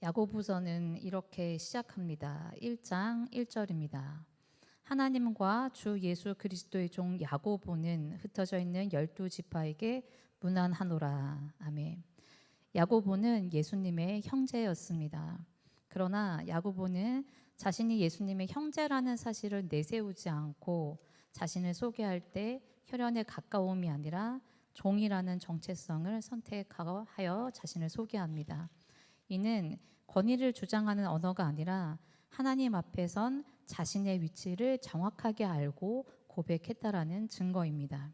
야고보서는 이렇게 시작합니다. 1장 1절입니다. 하나님과 주 예수 그리스도의 종 야고보는 흩어져 있는 12지파에게 문안하노라. 아멘. 야고보는 예수님의 형제였습니다. 그러나 야고보는 자신이 예수님의 형제라는 사실을 내세우지 않고 자신을 소개할 때 혈연에 가까움이 아니라 종이라는 정체성을 선택하여 자신을 소개합니다. 이는 권위를 주장하는 언어가 아니라 하나님 앞에선 자신의 위치를 정확하게 알고 고백했다라는 증거입니다.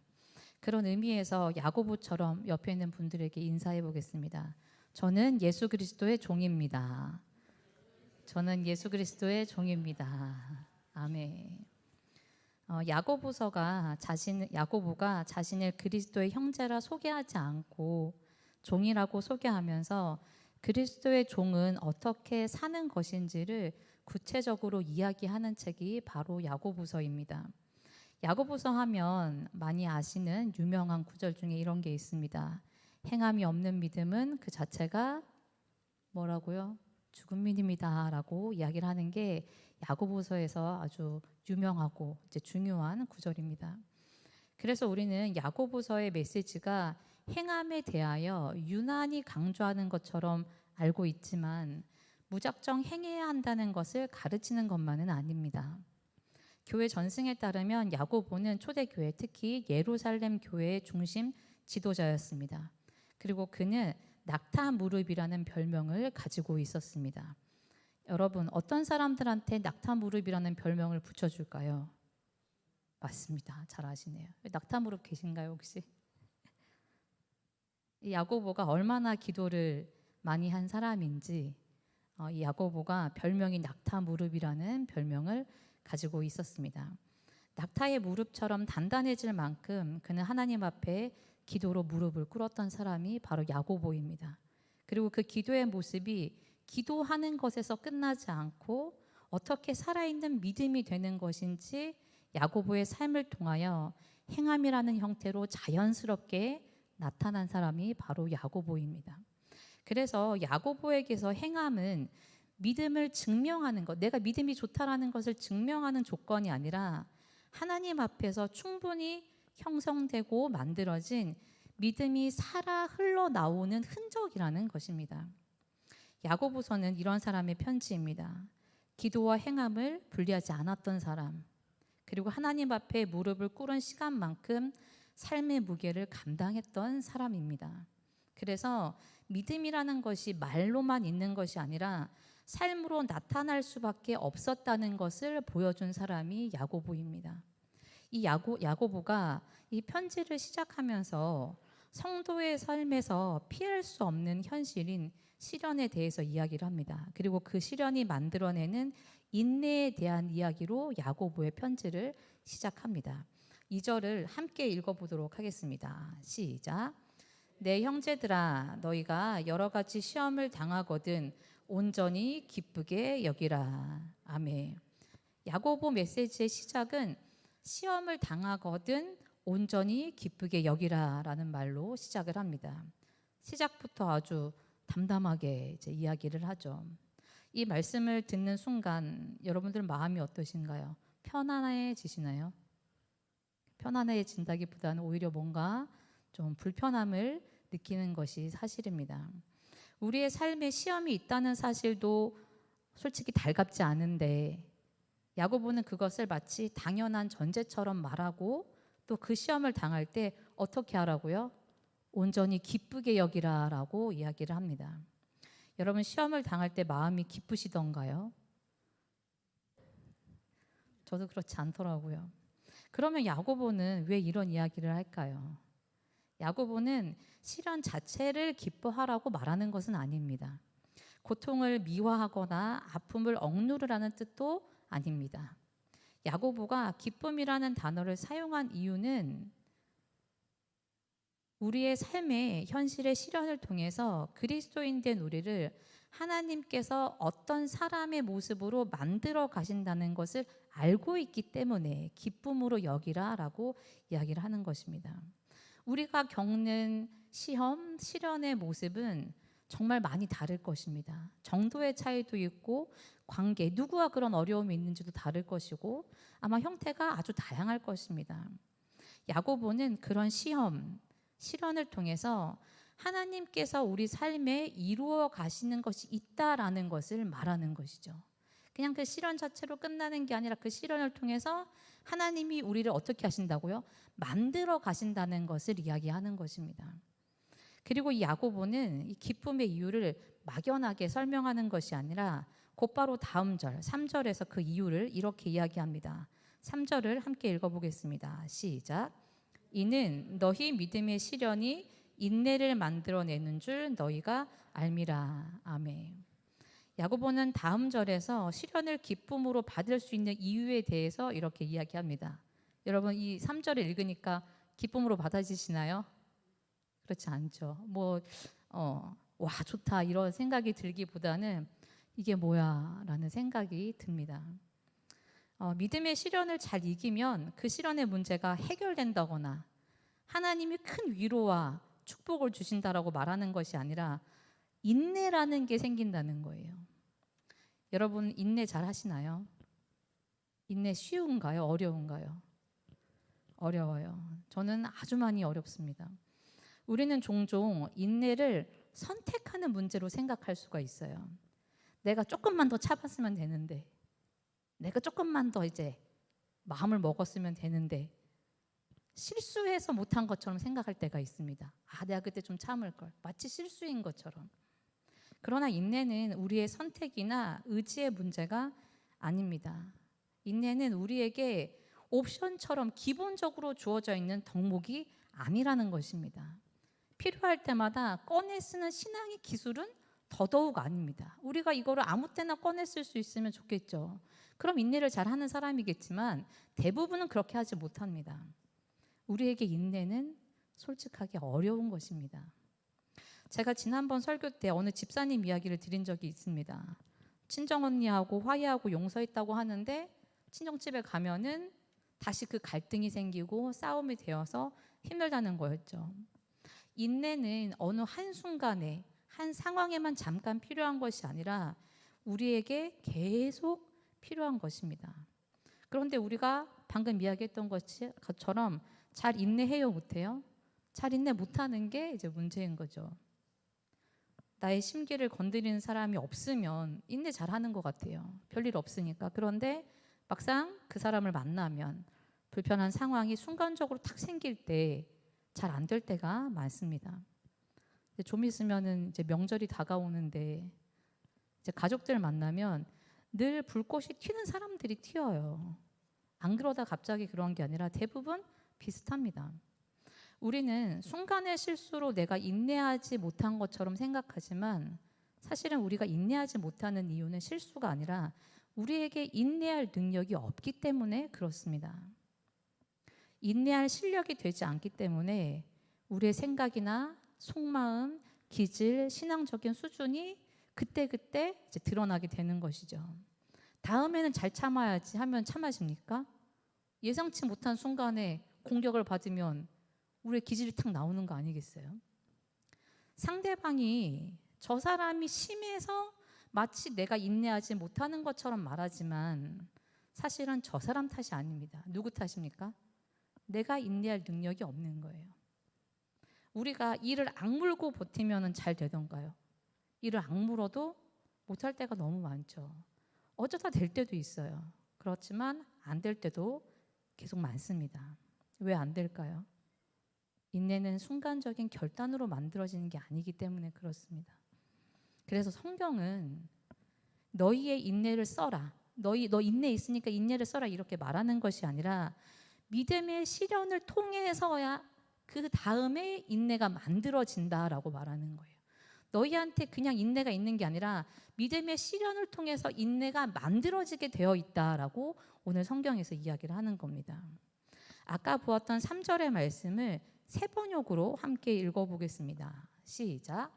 그런 의미에서 야고보처럼 옆에 있는 분들에게 인사해 보겠습니다. 저는 예수 그리스도의 종입니다. 저는 예수 그리스도의 종입니다. 아멘. 야고보가 자신을 그리스도의 형제라 소개하지 않고 종이라고 소개하면서 그리스도의 종은 어떻게 사는 것인지를 구체적으로 이야기하는 책이 바로 야고보서입니다. 야고보서 하면 많이 아시는 유명한 구절 중에 이런 게 있습니다. 행함이 없는 믿음은 그 자체가 뭐라고요? 죽은 믿음이다 라고 이야기를 하는 게 야고보서에서 아주 유명하고 이제 중요한 구절입니다. 그래서 우리는 야고보서의 메시지가 행함에 대하여 유난히 강조하는 것처럼 알고 있지만 무작정 행해야 한다는 것을 가르치는 것만은 아닙니다. 교회 전승에 따르면 야고보는 초대교회, 특히 예루살렘 교회의 중심 지도자였습니다. 그리고 그는 낙타 무릎이라는 별명을 가지고 있었습니다. 여러분, 어떤 사람들한테 낙타 무릎이라는 별명을 붙여줄까요? 맞습니다. 잘 아시네요. 낙타 무릎 계신가요 혹시? 이 야고보가 얼마나 기도를 많이 한 사람인지 이 야고보가 별명이 낙타 무릎이라는 별명을 가지고 있었습니다. 낙타의 무릎처럼 단단해질 만큼 그는 하나님 앞에 기도로 무릎을 꿇었던 사람이 바로 야고보입니다. 그리고 그 기도의 모습이 기도하는 것에서 끝나지 않고 어떻게 살아있는 믿음이 되는 것인지 야고보의 삶을 통하여 행함이라는 형태로 자연스럽게 나타난 사람이 바로 야고보입니다. 그래서 야고보에게서 행함은 믿음을 증명하는 것, 내가 믿음이 좋다라는 것을 증명하는 조건이 아니라 하나님 앞에서 충분히 형성되고 만들어진 믿음이 살아 흘러나오는 흔적이라는 것입니다. 야고보서는 이런 사람의 편지입니다. 기도와 행함을 분리하지 않았던 사람, 그리고 하나님 앞에 무릎을 꿇은 시간만큼 삶의 무게를 감당했던 사람입니다. 그래서 믿음이라는 것이 말로만 있는 것이 아니라 삶으로 나타날 수밖에 없었다는 것을 보여준 사람이 야고보입니다. 이 야고보가 이 편지를 시작하면서 성도의 삶에서 피할 수 없는 현실인 시련에 대해서 이야기를 합니다. 그리고 그 시련이 만들어내는 인내에 대한 이야기로 야고보의 편지를 시작합니다. 2절을 함께 읽어보도록 하겠습니다. 시작. 내 형제들아, 너희가 여러 가지 시험을 당하거든 온전히 기쁘게 여기라. 아멘. 야고보 메시지의 시작은 시험을 당하거든 온전히 기쁘게 여기라 라는 말로 시작을 합니다. 시작부터 아주 담담하게 이제 이야기를 하죠. 이 말씀을 듣는 순간 여러분들 마음이 어떠신가요? 편안해지시나요? 편안해진다기보다는 오히려 뭔가 좀 불편함을 느끼는 것이 사실입니다. 우리의 삶에 시험이 있다는 사실도 솔직히 달갑지 않은데 야고보는 그것을 마치 당연한 전제처럼 말하고 또 그 시험을 당할 때 어떻게 하라고요? 온전히 기쁘게 여기라라고 이야기를 합니다. 여러분, 시험을 당할 때 마음이 기쁘시던가요? 저도 그렇지 않더라고요. 그러면 야고보는 왜 이런 이야기를 할까요? 야고보는 시련 자체를 기뻐하라고 말하는 것은 아닙니다. 고통을 미화하거나 아픔을 억누르라는 뜻도 아닙니다. 야고보가 기쁨이라는 단어를 사용한 이유는 우리의 삶의 현실의 시련을 통해서 그리스도인 된 우리를 하나님께서 어떤 사람의 모습으로 만들어 가신다는 것을 알고 있기 때문에 기쁨으로 여기라라고 이야기를 하는 것입니다. 우리가 겪는 시험, 시련의 모습은 정말 많이 다를 것입니다. 정도의 차이도 있고 관계, 누구와 그런 어려움이 있는지도 다를 것이고 아마 형태가 아주 다양할 것입니다. 야고보는 그런 시험, 시련을 통해서 하나님께서 우리 삶에 이루어 가시는 것이 있다라는 것을 말하는 것이죠. 그냥 그 시련 자체로 끝나는 게 아니라 그 시련을 통해서 하나님이 우리를 어떻게 하신다고요? 만들어 가신다는 것을 이야기하는 것입니다. 그리고 이 야고보는 이 기쁨의 이유를 막연하게 설명하는 것이 아니라 곧바로 다음 절 3절에서 그 이유를 이렇게 이야기합니다. 3절을 함께 읽어보겠습니다. 시작. 이는 너희 믿음의 시련이 인내를 만들어내는 줄 너희가 알미라. 아멘. 야고보는 다음 절에서 시련을 기쁨으로 받을 수 있는 이유에 대해서 이렇게 이야기합니다. 여러분 이 3절을 읽으니까 기쁨으로 받아지시나요? 그렇지 않죠. 와 좋다 이런 생각이 들기보다는 이게 뭐야 라는 생각이 듭니다. 믿음의 시련을 잘 이기면 그 시련의 문제가 해결된다거나 하나님이 큰 위로와 축복을 주신다라고 말하는 것이 아니라 인내라는 게 생긴다는 거예요. 여러분 인내 잘 하시나요? 인내 쉬운가요? 어려운가요? 어려워요. 저는 아주 많이 어렵습니다. 우리는 종종 인내를 선택하는 문제로 생각할 수가 있어요. 내가 조금만 더 참았으면 되는데, 내가 조금만 더 이제 마음을 먹었으면 되는데 실수해서 못한 것처럼 생각할 때가 있습니다. 내가 그때 좀 참을 걸. 마치 실수인 것처럼. 그러나 인내는 우리의 선택이나 의지의 문제가 아닙니다. 인내는 우리에게 옵션처럼 기본적으로 주어져 있는 덕목이 아니라는 것입니다. 필요할 때마다 꺼내 쓰는 신앙의 기술은 더더욱 아닙니다. 우리가 이거를 아무 때나 꺼내 쓸 수 있으면 좋겠죠. 그럼 인내를 잘하는 사람이겠지만 대부분은 그렇게 하지 못합니다. 우리에게 인내는 솔직하게 어려운 것입니다. 제가 지난번 설교 때 어느 집사님 이야기를 드린 적이 있습니다. 친정언니하고 화해하고 용서했다고 하는데 친정집에 가면은 다시 그 갈등이 생기고 싸움이 되어서 힘들다는 거였죠. 인내는 어느 한순간에 한 상황에만 잠깐 필요한 것이 아니라 우리에게 계속 필요한 것입니다. 그런데 우리가 방금 이야기했던 것처럼 잘 인내해요, 못해요? 잘 인내 못하는 게 이제 문제인 거죠. 나의 심기를 건드리는 사람이 없으면 인내 잘하는 것 같아요. 별일 없으니까. 그런데 막상 그 사람을 만나면 불편한 상황이 순간적으로 탁 생길 때 잘 안 될 때가 많습니다. 좀 있으면은 이제 명절이 다가오는데 이제 가족들 만나면 늘 불꽃이 튀는 사람들이 튀어요. 안 그러다 갑자기 그런 게 아니라 대부분 비슷합니다. 우리는 순간의 실수로 내가 인내하지 못한 것처럼 생각하지만 사실은 우리가 인내하지 못하는 이유는 실수가 아니라 우리에게 인내할 능력이 없기 때문에 그렇습니다. 인내할 실력이 되지 않기 때문에 우리의 생각이나 속마음, 기질, 신앙적인 수준이 그때그때 이제 드러나게 되는 것이죠. 다음에는 잘 참아야지 하면 참아집니까? 예상치 못한 순간에 공격을 받으면 우리의 기질이 탁 나오는 거 아니겠어요? 상대방이 저 사람이 심해서 마치 내가 인내하지 못하는 것처럼 말하지만 사실은 저 사람 탓이 아닙니다. 누구 탓입니까? 내가 인내할 능력이 없는 거예요. 우리가 이를 악물고 버티면 잘 되던가요? 이를 악물어도 못할 때가 너무 많죠. 어쩌다 될 때도 있어요. 그렇지만 안 될 때도 계속 많습니다. 왜 안 될까요? 인내는 순간적인 결단으로 만들어지는 게 아니기 때문에 그렇습니다. 그래서 성경은 너희의 인내를 써라. 너 인내 있으니까 인내를 써라 이렇게 말하는 것이 아니라 믿음의 시련을 통해서야 그 다음에 인내가 만들어진다라고 말하는 거예요. 너희한테 그냥 인내가 있는 게 아니라 믿음의 시련을 통해서 인내가 만들어지게 되어 있다라고 오늘 성경에서 이야기를 하는 겁니다. 아까 보았던 3절의 말씀을 세 번역으로 함께 읽어보겠습니다. 시작.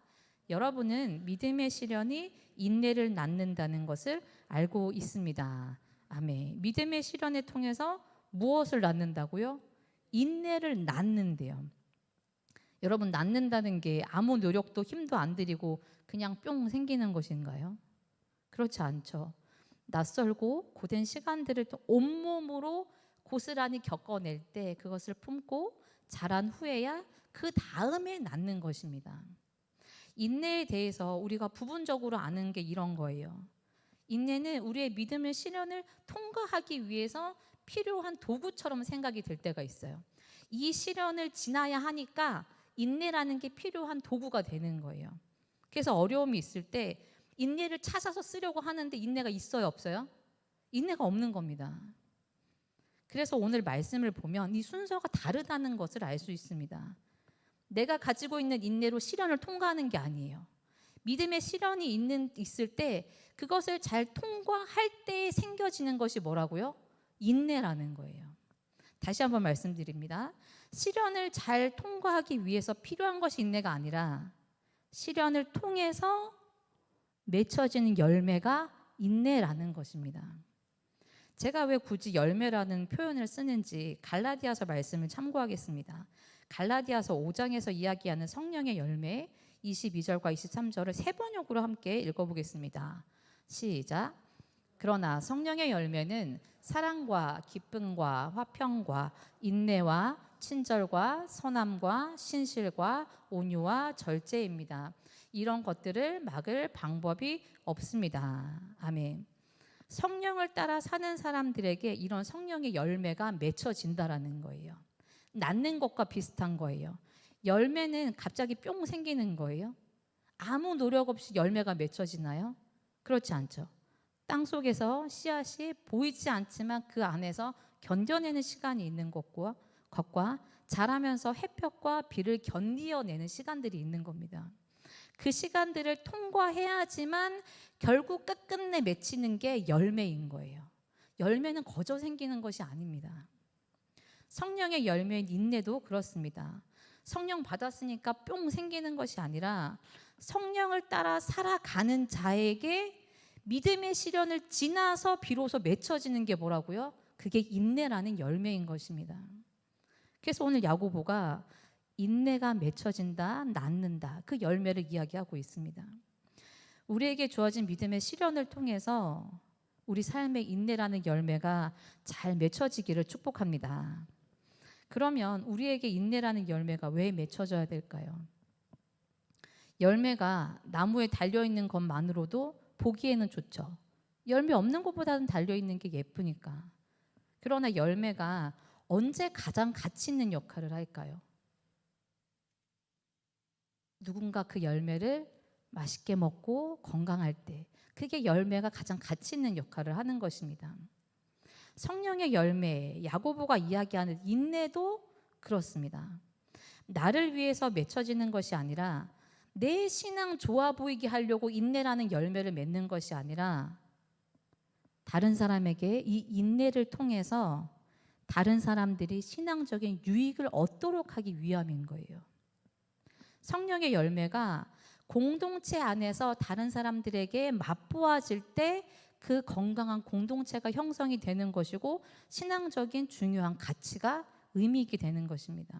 여러분은 믿음의 시련이 인내를 낳는다는 것을 알고 있습니다. 아멘. 믿음의 시련을 통해서 무엇을 낳는다고요? 인내를 낳는데요. 여러분, 낳는다는 게 아무 노력도 힘도 안 들이고 그냥 뿅 생기는 것인가요? 그렇지 않죠. 낯설고 고된 시간들을 또 온몸으로 고스란히 겪어낼 때 그것을 품고 자란 후에야 그 다음에 낳는 것입니다. 인내에 대해서 우리가 부분적으로 아는 게 이런 거예요. 인내는 우리의 믿음의 시련을 통과하기 위해서 필요한 도구처럼 생각이 될 때가 있어요. 이 시련을 지나야 하니까 인내라는 게 필요한 도구가 되는 거예요. 그래서 어려움이 있을 때 인내를 찾아서 쓰려고 하는데 인내가 있어요, 없어요? 인내가 없는 겁니다. 그래서 오늘 말씀을 보면 이 순서가 다르다는 것을 알 수 있습니다. 내가 가지고 있는 인내로 시련을 통과하는 게 아니에요. 믿음의 시련이 있을 때 그것을 잘 통과할 때 생겨지는 것이 뭐라고요? 인내라는 거예요. 다시 한번 말씀드립니다. 시련을 잘 통과하기 위해서 필요한 것이 인내가 아니라 시련을 통해서 맺혀지는 열매가 인내라는 것입니다. 제가 왜 굳이 열매라는 표현을 쓰는지 갈라디아서 말씀을 참고하겠습니다. 갈라디아서 5장에서 이야기하는 성령의 열매 22절과 23절을 세 번역으로 함께 읽어보겠습니다. 시작. 그러나 성령의 열매는 사랑과 기쁨과 화평과 인내와 친절과 선함과 신실과 온유와 절제입니다. 이런 것들을 막을 방법이 없습니다. 아멘. 성령을 따라 사는 사람들에게 이런 성령의 열매가 맺혀진다라는 거예요. 낳는 것과 비슷한 거예요. 열매는 갑자기 뿅 생기는 거예요. 아무 노력 없이 열매가 맺혀지나요? 그렇지 않죠. 땅 속에서 씨앗이 보이지 않지만 그 안에서 견뎌내는 시간이 있는 것과 자라면서 햇볕과 비를 견디어내는 시간들이 있는 겁니다. 그 시간들을 통과해야지만 결국 끝끝내 맺히는 게 열매인 거예요. 열매는 거저 생기는 것이 아닙니다. 성령의 열매인 인내도 그렇습니다. 성령 받았으니까 뿅 생기는 것이 아니라 성령을 따라 살아가는 자에게 믿음의 시련을 지나서 비로소 맺혀지는 게 뭐라고요? 그게 인내라는 열매인 것입니다. 그래서 오늘 야고보가 인내가 맺혀진다, 낳는다, 그 열매를 이야기하고 있습니다. 우리에게 주어진 믿음의 시련을 통해서 우리 삶의 인내라는 열매가 잘 맺혀지기를 축복합니다. 그러면 우리에게 인내라는 열매가 왜 맺혀져야 될까요? 열매가 나무에 달려있는 것만으로도 보기에는 좋죠. 열매 없는 것보다는 달려있는 게 예쁘니까. 그러나 열매가 언제 가장 가치 있는 역할을 할까요? 누군가 그 열매를 맛있게 먹고 건강할 때, 그게 열매가 가장 가치 있는 역할을 하는 것입니다. 성령의 열매, 야고보가 이야기하는 인내도 그렇습니다. 나를 위해서 맺혀지는 것이 아니라 내 신앙 좋아 보이게 하려고 인내라는 열매를 맺는 것이 아니라 다른 사람에게 이 인내를 통해서 다른 사람들이 신앙적인 유익을 얻도록 하기 위함인 거예요. 성령의 열매가 공동체 안에서 다른 사람들에게 맛보아질 때 그 건강한 공동체가 형성이 되는 것이고 신앙적인 중요한 가치가 의미 있게 되는 것입니다.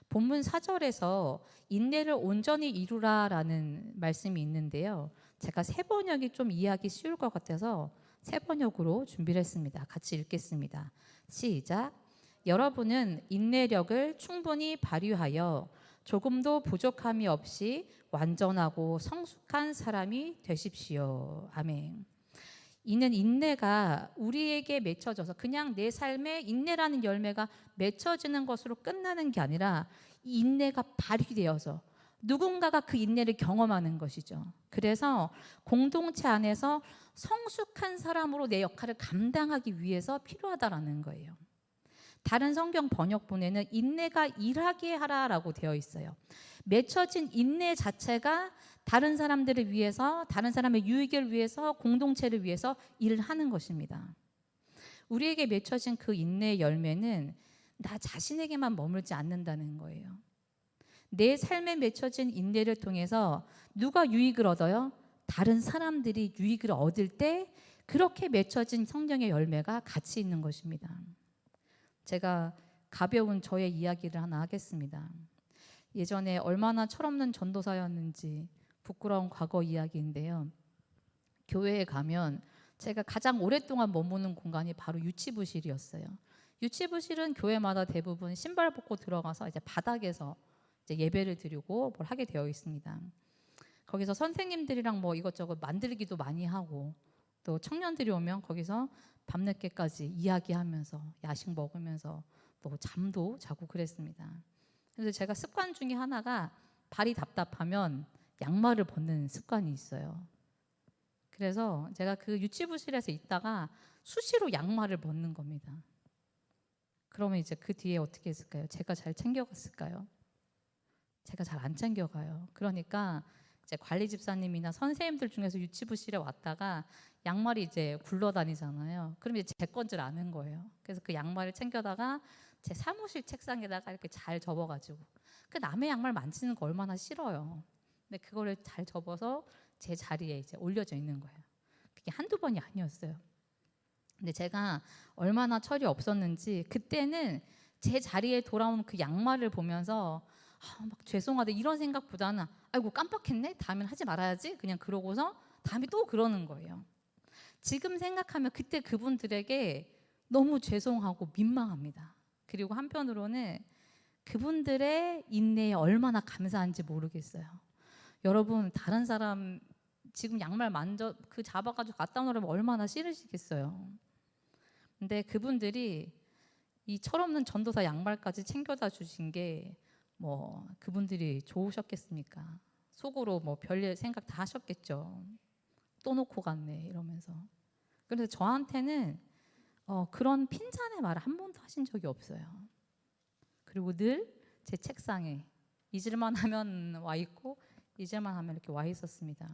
본문 4절에서 인내를 온전히 이루라라는 말씀이 있는데요. 제가 세 번역이 좀 이해하기 쉬울 것 같아서 세 번역으로 준비를 했습니다. 같이 읽겠습니다. 시작. 여러분은 인내력을 충분히 발휘하여 조금도 부족함이 없이 완전하고 성숙한 사람이 되십시오. 아멘. 이는 인내가 우리에게 맺혀져서 그냥 내 삶에 인내라는 열매가 맺혀지는 것으로 끝나는 게 아니라 이 인내가 발휘되어서 누군가가 그 인내를 경험하는 것이죠. 그래서 공동체 안에서 성숙한 사람으로 내 역할을 감당하기 위해서 필요하다라는 거예요. 다른 성경 번역본에는 인내가 일하게 하라라고 되어 있어요. 맺혀진 인내 자체가 다른 사람들을 위해서, 다른 사람의 유익을 위해서, 공동체를 위해서 일을 하는 것입니다. 우리에게 맺혀진 그 인내의 열매는 나 자신에게만 머물지 않는다는 거예요. 내 삶에 맺혀진 인내를 통해서 누가 유익을 얻어요? 다른 사람들이 유익을 얻을 때 그렇게 맺혀진 성령의 열매가 가치 있는 것입니다. 제가 가벼운 저의 이야기를 하나 하겠습니다. 예전에 얼마나 철없는 전도사였는지 부끄러운 과거 이야기인데요. 교회에 가면 제가 가장 오랫동안 머무는 공간이 바로 유치부실이었어요. 유치부실은 교회마다 대부분 신발 벗고 들어가서 이제 바닥에서 이제 예배를 드리고 뭘 하게 되어 있습니다. 거기서 선생님들이랑 뭐 이것저것 만들기도 많이 하고, 또 청년들이 오면 거기서 밤늦게까지 이야기하면서 야식 먹으면서 또 잠도 자고 그랬습니다. 그래서 제가 습관 중에 하나가 발이 답답하면 양말을 벗는 습관이 있어요. 그래서 제가 그 유치부실에서 있다가 수시로 양말을 벗는 겁니다. 그러면 이제 그 뒤에 어떻게 했을까요? 제가 잘 챙겨갔을까요? 제가 잘 안 챙겨가요. 그러니까 이제 관리 집사님이나 선생님들 중에서 유치부실에 왔다가 양말이 이제 굴러다니잖아요. 그럼 이제 제 건 줄 아는 거예요. 그래서 그 양말을 챙겨다가 제 사무실 책상에다가 이렇게 잘 접어가지고, 그 남의 양말 만지는 거 얼마나 싫어요. 근데 그거를 잘 접어서 제 자리에 이제 올려져 있는 거예요. 그게 한두 번이 아니었어요. 근데 제가 얼마나 철이 없었는지 그때는 제 자리에 돌아온 그 양말을 보면서 막 죄송하다 이런 생각보다는 아이고 깜빡했네, 다음엔 하지 말아야지, 그냥 그러고서 다음에 또 그러는 거예요. 지금 생각하면 그때 그분들에게 너무 죄송하고 민망합니다. 그리고 한편으로는 그분들의 인내에 얼마나 감사한지 모르겠어요. 여러분, 다른 사람 지금 양말 그 잡아가지고 갖다 놓으면 얼마나 싫으시겠어요. 근데 그분들이 이 철없는 전도사 양말까지 챙겨다 주신 게 뭐 그분들이 좋으셨겠습니까? 속으로 뭐 별일 생각 다 하셨겠죠. 또 놓고 갔네 이러면서. 그래서 저한테는 그런 핀잔의 말을 한 번도 하신 적이 없어요. 그리고 늘 제 책상에 잊을만 하면 와 있고 잊을만 하면 이렇게 와 있었습니다.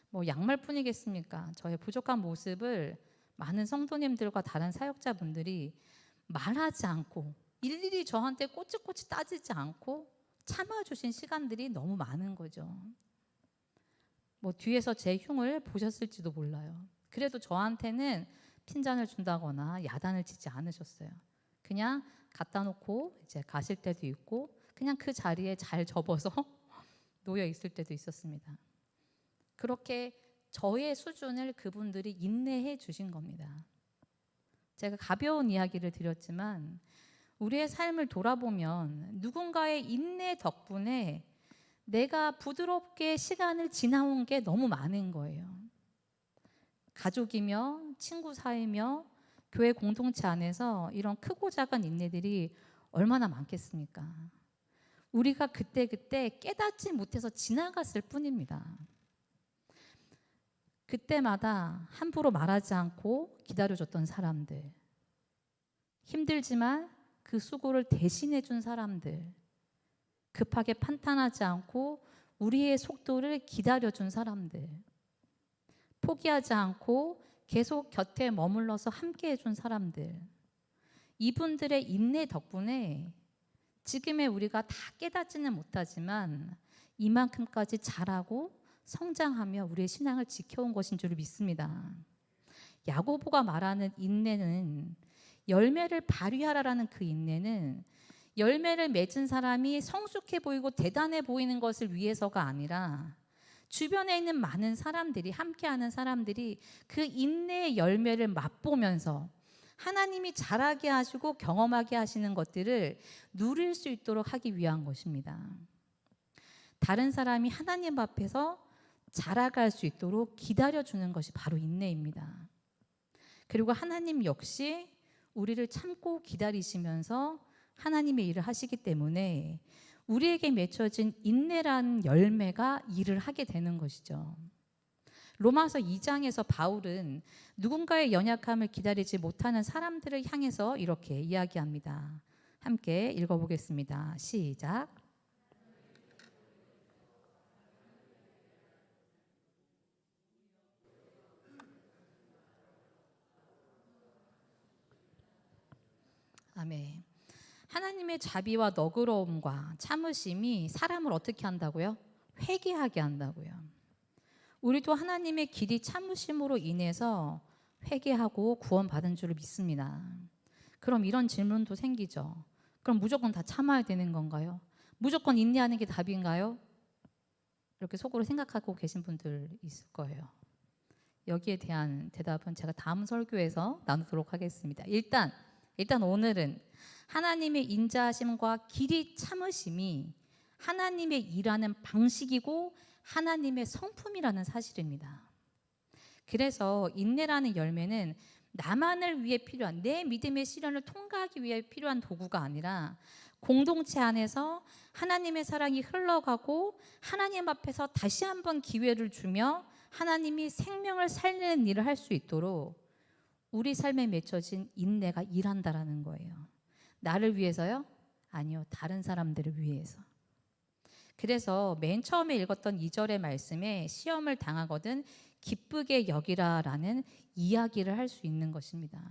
뭐 양말뿐이겠습니까? 저의 부족한 모습을 많은 성도님들과 다른 사역자분들이 말하지 않고 일일이 저한테 꼬치꼬치 따지지 않고 참아주신 시간들이 너무 많은 거죠. 뭐 뒤에서 제 흉을 보셨을지도 몰라요. 그래도 저한테는 핀잔을 준다거나 야단을 치지 않으셨어요. 그냥 갖다 놓고 이제 가실 때도 있고 그냥 그 자리에 잘 접어서 놓여 있을 때도 있었습니다. 그렇게 저의 수준을 그분들이 인내해 주신 겁니다. 제가 가벼운 이야기를 드렸지만 우리의 삶을 돌아보면 누군가의 인내 덕분에 내가 부드럽게 시간을 지나온 게 너무 많은 거예요. 가족이며 친구 사이며 교회 공동체 안에서 이런 크고 작은 인내들이 얼마나 많겠습니까? 우리가 그때그때 깨닫지 못해서 지나갔을 뿐입니다. 그때마다 함부로 말하지 않고 기다려줬던 사람들, 힘들지만 그 수고를 대신해 준 사람들, 급하게 판단하지 않고 우리의 속도를 기다려준 사람들, 포기하지 않고 계속 곁에 머물러서 함께 해준 사람들, 이분들의 인내 덕분에 지금의 우리가 다 깨닫지는 못하지만 이만큼까지 자라고 성장하며 우리의 신앙을 지켜온 것인 줄 믿습니다. 야고보가 말하는 인내는, 열매를 발휘하라라는 그 인내는 열매를 맺은 사람이 성숙해 보이고 대단해 보이는 것을 위해서가 아니라 주변에 있는 많은 사람들이, 함께하는 사람들이 그 인내의 열매를 맛보면서 하나님이 자라게 하시고 경험하게 하시는 것들을 누릴 수 있도록 하기 위한 것입니다. 다른 사람이 하나님 앞에서 자라갈 수 있도록 기다려주는 것이 바로 인내입니다. 그리고 하나님 역시 우리를 참고 기다리시면서 하나님의 일을 하시기 때문에 우리에게 맺혀진 인내라는 열매가 일을 하게 되는 것이죠. 로마서 2장에서 바울은 누군가의 연약함을 기다리지 못하는 사람들을 향해서 이렇게 이야기합니다. 함께 읽어보겠습니다. 시작. 아멘. 하나님의 자비와 너그러움과 참으심이 사람을 어떻게 한다고요? 회개하게 한다고요. 우리도 하나님의 길이 참으심으로 인해서 회개하고 구원받은 줄을 믿습니다. 그럼 이런 질문도 생기죠. 그럼 무조건 다 참아야 되는 건가요? 무조건 인내하는 게 답인가요? 이렇게 속으로 생각하고 계신 분들 있을 거예요. 여기에 대한 대답은 제가 다음 설교에서 나누도록 하겠습니다. 일단 오늘은 하나님의 인자하심과 길이 참으심이 하나님의 일하는 방식이고 하나님의 성품이라는 사실입니다. 그래서 인내라는 열매는 나만을 위해 필요한, 내 믿음의 시련을 통과하기 위해 필요한 도구가 아니라 공동체 안에서 하나님의 사랑이 흘러가고 하나님 앞에서 다시 한번 기회를 주며 하나님이 생명을 살리는 일을 할 수 있도록 우리 삶에 맺혀진 인내가 일한다라는 거예요. 나를 위해서요? 아니요, 다른 사람들을 위해서. 그래서 맨 처음에 읽었던 2절의 말씀에 시험을 당하거든 기쁘게 여기라라는 이야기를 할 수 있는 것입니다.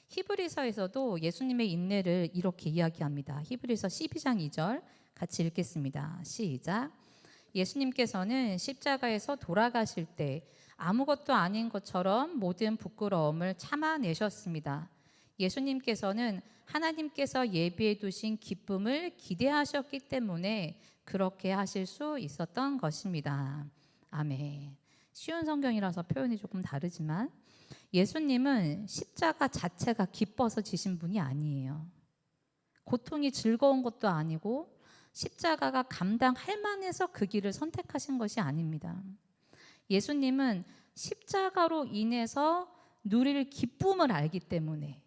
히브리서에서도 예수님의 인내를 이렇게 이야기합니다. 히브리서 12장 2절 같이 읽겠습니다. 시작. 예수님께서는 십자가에서 돌아가실 때 아무것도 아닌 것처럼 모든 부끄러움을 참아내셨습니다. 예수님께서는 하나님께서 예비해 두신 기쁨을 기대하셨기 때문에 그렇게 하실 수 있었던 것입니다. 아멘. 쉬운 성경이라서 표현이 조금 다르지만 예수님은 십자가 자체가 기뻐서 지신 분이 아니에요. 고통이 즐거운 것도 아니고 십자가가 감당할 만해서 그 길을 선택하신 것이 아닙니다. 예수님은 십자가로 인해서 누릴 기쁨을 알기 때문에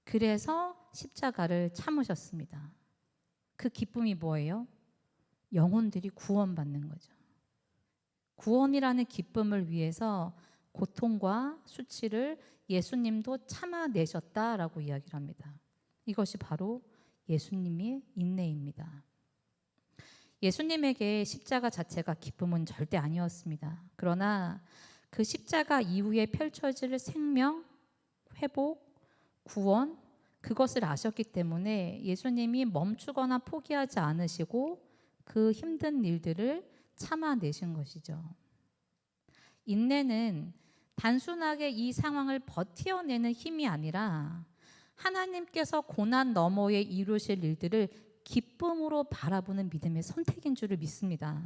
그래서 십자가를 참으셨습니다. 그 기쁨이 뭐예요? 영혼들이 구원받는 거죠. 구원이라는 기쁨을 위해서 고통과 수치를 예수님도 참아내셨다라고 이야기를 합니다. 이것이 바로 예수님의 인내입니다. 예수님에게 십자가 자체가 기쁨은 절대 아니었습니다. 그러나 그 십자가 이후에 펼쳐질 생명, 회복, 구원, 그것을 아셨기 때문에 예수님이 멈추거나 포기하지 않으시고 그 힘든 일들을 참아내신 것이죠. 인내는 단순하게 이 상황을 버텨내는 힘이 아니라 하나님께서 고난 너머에 이루실 일들을 기쁨으로 바라보는 믿음의 선택인 줄을 믿습니다.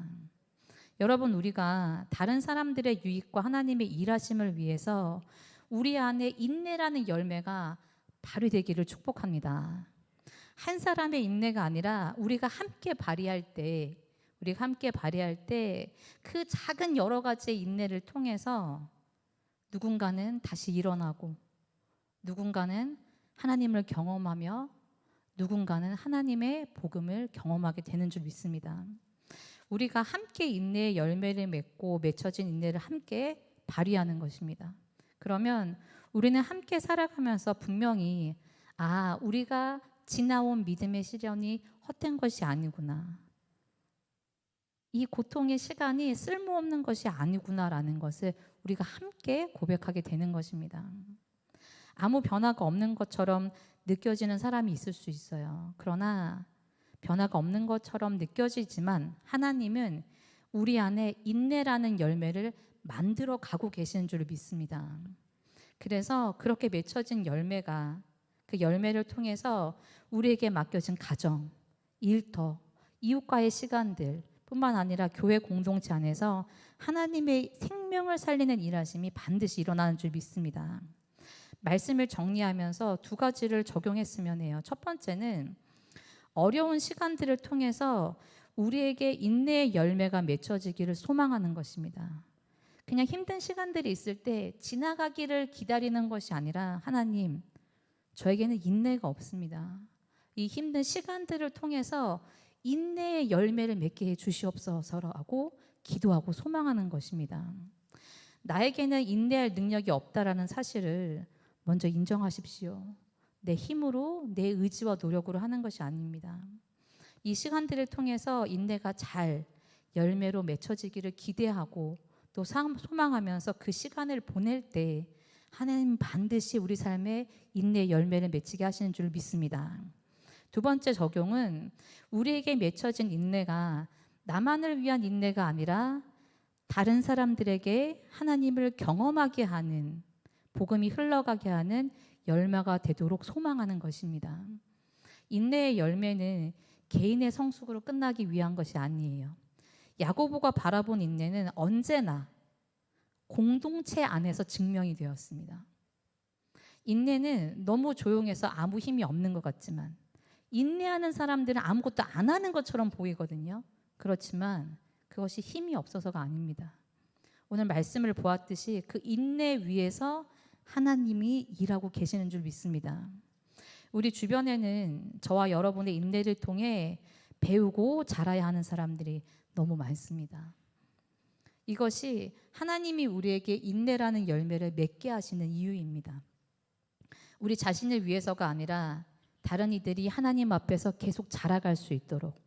여러분, 우리가 다른 사람들의 유익과 하나님의 일하심을 위해서 우리 안에 인내라는 열매가 발휘되기를 축복합니다. 한 사람의 인내가 아니라 우리가 함께 발휘할 때 그 작은 여러 가지의 인내를 통해서 누군가는 다시 일어나고 누군가는 하나님을 경험하며 누군가는 하나님의 복음을 경험하게 되는 줄 믿습니다. 우리가 함께 인내의 열매를 맺고 맺혀진 인내를 함께 발휘하는 것입니다. 그러면 우리는 함께 살아가면서 분명히 우리가 지나온 믿음의 시련이 헛된 것이 아니구나. 이 고통의 시간이 쓸모없는 것이 아니구나라는 것을 우리가 함께 고백하게 되는 것입니다. 아무 변화가 없는 것처럼 느껴지는 사람이 있을 수 있어요. 그러나 변화가 없는 것처럼 느껴지지만 하나님은 우리 안에 인내라는 열매를 만들어 가고 계시는 줄 믿습니다. 그래서 그렇게 맺혀진 열매가 그 열매를 통해서 우리에게 맡겨진 가정, 일터, 이웃과의 시간들 뿐만 아니라 교회 공동체 안에서 하나님의 생명을 살리는 일하심이 반드시 일어나는 줄 믿습니다. 말씀을 정리하면서 두 가지를 적용했으면 해요. 첫 번째는 어려운 시간들을 통해서 우리에게 인내의 열매가 맺혀지기를 소망하는 것입니다. 그냥 힘든 시간들이 있을 때 지나가기를 기다리는 것이 아니라 하나님, 저에게는 인내가 없습니다. 이 힘든 시간들을 통해서 인내의 열매를 맺게 해 주시옵소서라고 기도하고 소망하는 것입니다. 나에게는 인내할 능력이 없다라는 사실을 먼저 인정하십시오. 내 힘으로, 내 의지와 노력으로 하는 것이 아닙니다. 이 시간들을 통해서 인내가 잘 열매로 맺혀지기를 기대하고 또 소망하면서 그 시간을 보낼 때 하나님 반드시 우리 삶에 인내의 열매를 맺히게 하시는 줄 믿습니다. 두 번째 적용은 우리에게 맺혀진 인내가 나만을 위한 인내가 아니라 다른 사람들에게 하나님을 경험하게 하는, 복음이 흘러가게 하는 열매가 되도록 소망하는 것입니다. 인내의 열매는 개인의 성숙으로 끝나기 위한 것이 아니에요. 야고보가 바라본 인내는 언제나 공동체 안에서 증명이 되었습니다. 인내는 너무 조용해서 아무 힘이 없는 것 같지만 인내하는 사람들은 아무것도 안 하는 것처럼 보이거든요. 그렇지만 그것이 힘이 없어서가 아닙니다. 오늘 말씀을 보았듯이 그 인내 위에서 하나님이 일하고 계시는 줄 믿습니다. 우리 주변에는 저와 여러분의 인내를 통해 배우고 자라야 하는 사람들이 너무 많습니다. 이것이 하나님이 우리에게 인내라는 열매를 맺게 하시는 이유입니다. 우리 자신을 위해서가 아니라 다른 이들이 하나님 앞에서 계속 자라갈 수 있도록,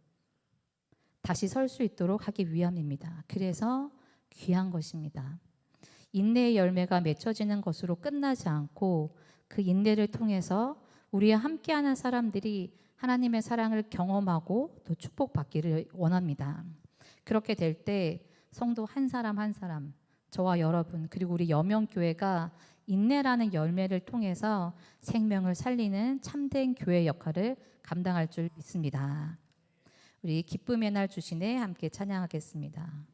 다시 설 수 있도록 하기 위함입니다. 그래서 귀한 것입니다. 인내의 열매가 맺혀지는 것으로 끝나지 않고 그 인내를 통해서 우리와 함께하는 사람들이 하나님의 사랑을 경험하고 또 축복받기를 원합니다. 그렇게 될 때 성도 한 사람 한 사람, 저와 여러분, 그리고 우리 여명교회가 인내라는 열매를 통해서 생명을 살리는 참된 교회 역할을 감당할 줄 믿습니다. 우리 기쁨의 날 주시네 함께 찬양하겠습니다.